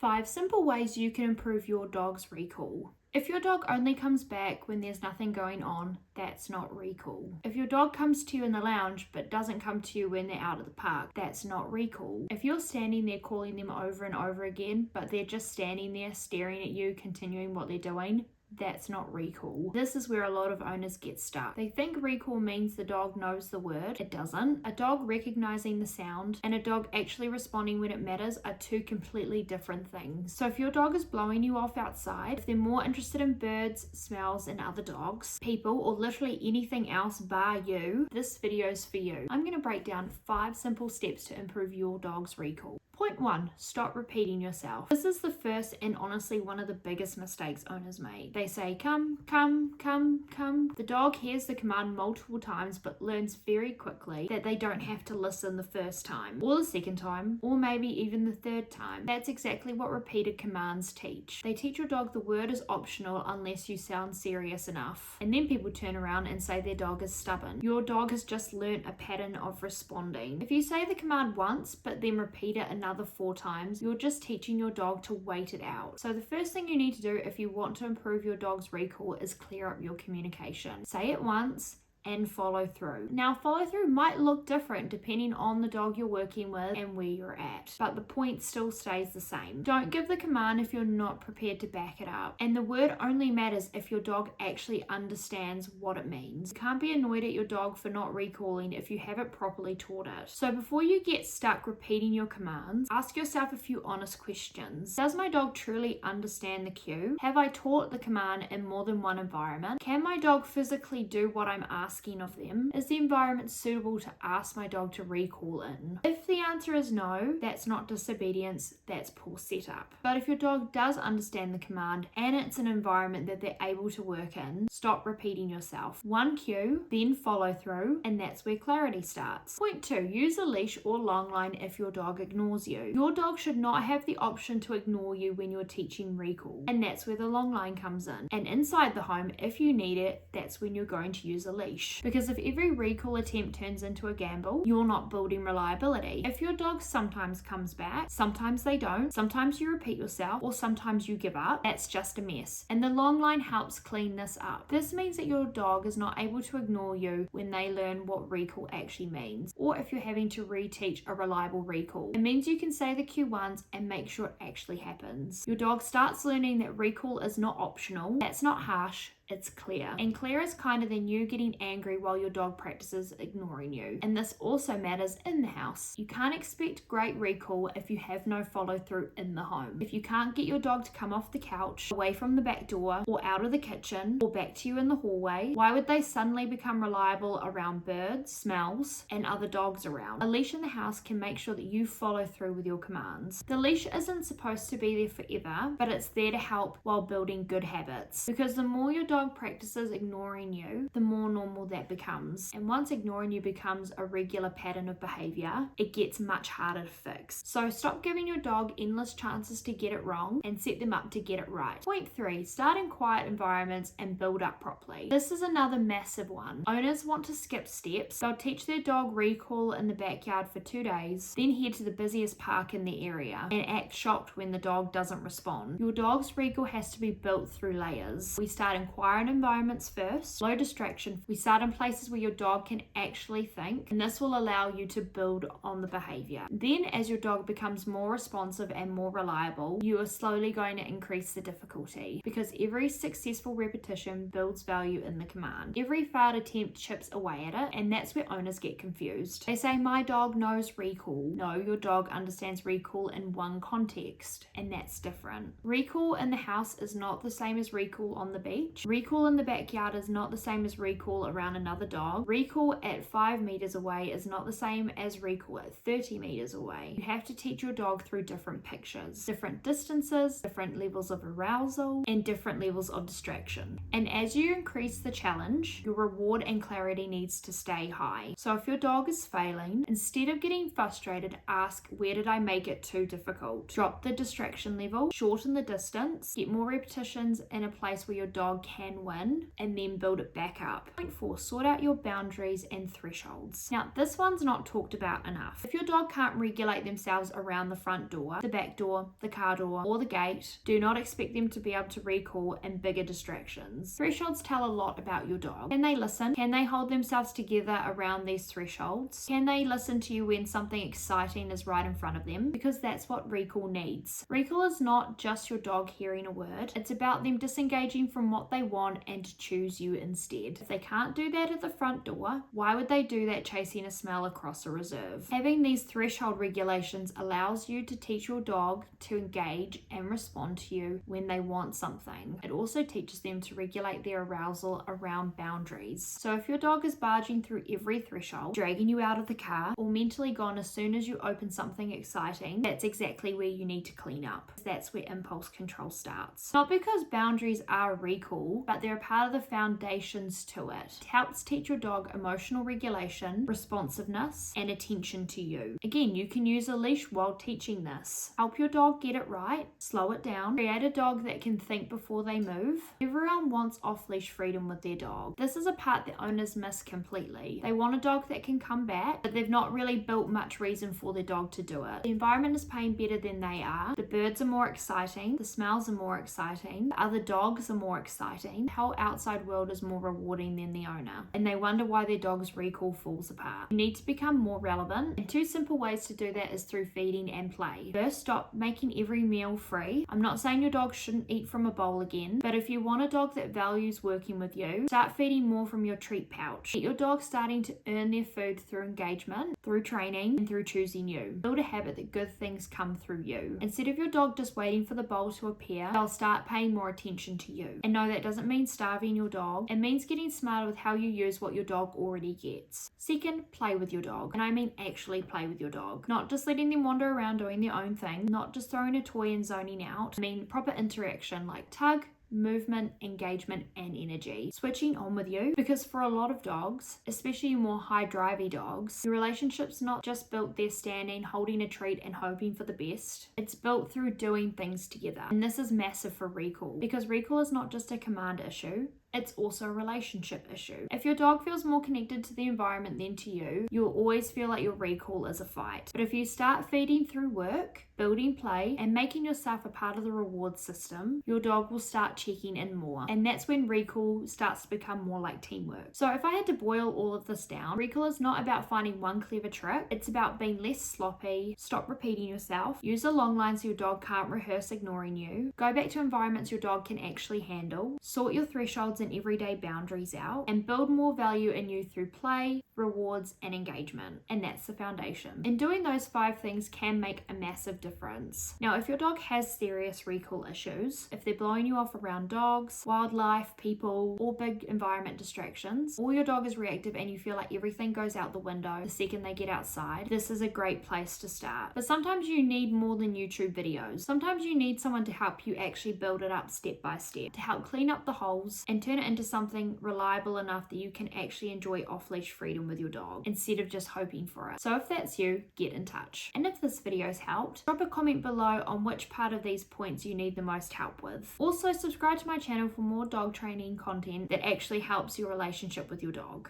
5 simple ways you can improve your dog's recall. If your dog only comes back when there's nothing going on, that's not recall. If your dog comes to you in the lounge but doesn't come to you when they're out at the park, that's not recall. If you're standing there calling them over and over again, but they're just standing there staring at you, continuing what they're doing, that's not recall. This is where a lot of owners get stuck. They think recall means the dog knows the word. It doesn't. A dog recognizing the sound and a dog actually responding when it matters are two completely different things. So if your dog is blowing you off outside, if they're more interested in birds, smells, and other dogs, people, or literally anything else bar you, this video is for you. I'm going to break down 5 simple steps to improve your dog's recall. Point 1, stop repeating yourself. This is the first and honestly one of the biggest mistakes owners make. They say, come, come, come, come. The dog hears the command multiple times but learns very quickly that they don't have to listen the first time, or the second time, or maybe even the third time. That's exactly what repeated commands teach. They teach your dog the word is optional unless you sound serious enough. And then people turn around and say their dog is stubborn. Your dog has just learnt a pattern of responding. If you say the command once but then repeat it another 4 times, you're just teaching your dog to wait it out. So the first thing you need to do if you want to improve your dog's recall is clear up your communication. Say it once and follow through. Now, follow through might look different depending on the dog you're working with and where you're at, but the point still stays the same. Don't give the command if you're not prepared to back it up. And the word only matters if your dog actually understands what it means. You can't be annoyed at your dog for not recalling if you haven't properly taught it. So before you get stuck repeating your commands, ask yourself a few honest questions. Does my dog truly understand the cue? Have I taught the command in more than one environment? Can my dog physically do what I'm asking of them? Is the environment suitable to ask my dog to recall in? If the answer is no, that's not disobedience, that's poor setup. But if your dog does understand the command and it's an environment that they're able to work in, stop repeating yourself. One cue, then follow through, and that's where clarity starts. Point 2, use a leash or long line if your dog ignores you. Your dog should not have the option to ignore you when you're teaching recall, and that's where the long line comes in. And inside the home, if you need it, that's when you're going to use a leash. Because if every recall attempt turns into a gamble, you're not building reliability. If your dog sometimes comes back, sometimes they don't, sometimes you repeat yourself, or sometimes you give up, that's just a mess. And the long line helps clean this up. This means that your dog is not able to ignore you when they learn what recall actually means, or if you're having to reteach a reliable recall. It means you can say the cue once and make sure it actually happens. Your dog starts learning that recall is not optional, that's not harsh, it's clear. And clear is kinder than you getting angry while your dog practices ignoring you. And this also matters in the house. You can't expect great recall if you have no follow through in the home. If you can't get your dog to come off the couch, away from the back door, or out of the kitchen, or back to you in the hallway, why would they suddenly become reliable around birds, smells, and other dogs around? A leash in the house can make sure that you follow through with your commands. The leash isn't supposed to be there forever, but it's there to help while building good habits. Because the more your dog practices ignoring you, the more normal that becomes. And once ignoring you becomes a regular pattern of behavior, it gets much harder to fix. So stop giving your dog endless chances to get it wrong and set them up to get it right. Point 3, start in quiet environments and build up properly. This is another massive one. Owners want to skip steps. They'll teach their dog recall in the backyard for 2 days, then head to the busiest park in the area and act shocked when the dog doesn't respond. Your dog's recall has to be built through layers. We start in quiet environments first, low distraction. We start in places where your dog can actually think, and this will allow you to build on the behavior. Then as your dog becomes more responsive and more reliable, you are slowly going to increase the difficulty, because every successful repetition builds value in the command. Every failed attempt chips away at it, and that's where owners get confused. They say, my dog knows recall. No, your dog understands recall in one context, and that's different. Recall in the house is not the same as recall on the beach. Recall in the backyard is not the same as recall around another dog. Recall at 5 meters away is not the same as recall at 30 meters away. You have to teach your dog through different pictures, different distances, different levels of arousal, and different levels of distraction. And as you increase the challenge, your reward and clarity needs to stay high. So if your dog is failing, instead of getting frustrated, ask, where did I make it too difficult? Drop the distraction level, shorten the distance, get more repetitions in a place where your dog can can win and then build it back up. Point 4, sort out your boundaries and thresholds. Now, this one's not talked about enough. If your dog can't regulate themselves around the front door, the back door, the car door, or the gate, do not expect them to be able to recall in bigger distractions. Thresholds tell a lot about your dog. Can they listen? Can they hold themselves together around these thresholds? Can they listen to you when something exciting is right in front of them? Because that's what recall needs. Recall is not just your dog hearing a word. It's about them disengaging from what they want and to choose you instead. If they can't do that at the front door, why would they do that chasing a smell across a reserve? Having these threshold regulations allows you to teach your dog to engage and respond to you when they want something. It also teaches them to regulate their arousal around boundaries. So if your dog is barging through every threshold, dragging you out of the car, or mentally gone as soon as you open something exciting, that's exactly where you need to clean up. That's where impulse control starts. Not because boundaries are recall, but they're a part of the foundations to it. It helps teach your dog emotional regulation, responsiveness, and attention to you. Again, you can use a leash while teaching this. Help your dog get it right, slow it down, create a dog that can think before they move. Everyone wants off-leash freedom with their dog. This is a part that owners miss completely. They want a dog that can come back, but they've not really built much reason for their dog to do it. The environment is paying better than they are. The birds are more exciting. The smells are more exciting. The other dogs are more exciting. The whole outside world is more rewarding than the owner. And they wonder why their dog's recall falls apart. You need to become more relevant, and 2 simple ways to do that is through feeding and play. First, stop making every meal free. I'm not saying your dog shouldn't eat from a bowl again, but if you want a dog that values working with you, start feeding more from your treat pouch. Get your dog starting to earn their food through engagement, through training, and through choosing you. Build a habit that good things come through you. Instead of your dog just waiting for the bowl to appear, they'll start paying more attention to you. And no, that doesn't mean starving your dog. It means getting smarter with how you use what your dog already gets. Second, play with your dog. And I mean actually play with your dog. Not just letting them wander around doing their own thing, not just throwing a toy and zoning out. I mean proper interaction like tug, movement, engagement, and energy. Switching on with you, because for a lot of dogs, especially more high drivey dogs, your relationship's not just built there standing, holding a treat and hoping for the best. It's built through doing things together. And this is massive for recall, because recall is not just a command issue, it's also a relationship issue. If your dog feels more connected to the environment than to you, you'll always feel like your recall is a fight. But if you start feeding through work, building play, and making yourself a part of the reward system, your dog will start checking in more. And that's when recall starts to become more like teamwork. So if I had to boil all of this down, recall is not about finding one clever trick. It's about being less sloppy, stop repeating yourself, use the long lines your dog can't rehearse ignoring you, go back to environments your dog can actually handle, sort your thresholds and everyday boundaries out, and build more value in you through play, rewards, and engagement. And that's the foundation. And doing those 5 things can make a massive difference. Now, if your dog has serious recall issues, if they're blowing you off around dogs, wildlife, people, or big environment distractions, or your dog is reactive and you feel like everything goes out the window the second they get outside, this is a great place to start. But sometimes you need more than YouTube videos. Sometimes you need someone to help you actually build it up step by step, to help clean up the holes and turn it into something reliable enough that you can actually enjoy off-leash freedom with your dog instead of just hoping for it. So if that's you, get in touch. And if this video's helped, drop a comment below on which part of these points you need the most help with. Also, subscribe to my channel for more dog training content that actually helps your relationship with your dog.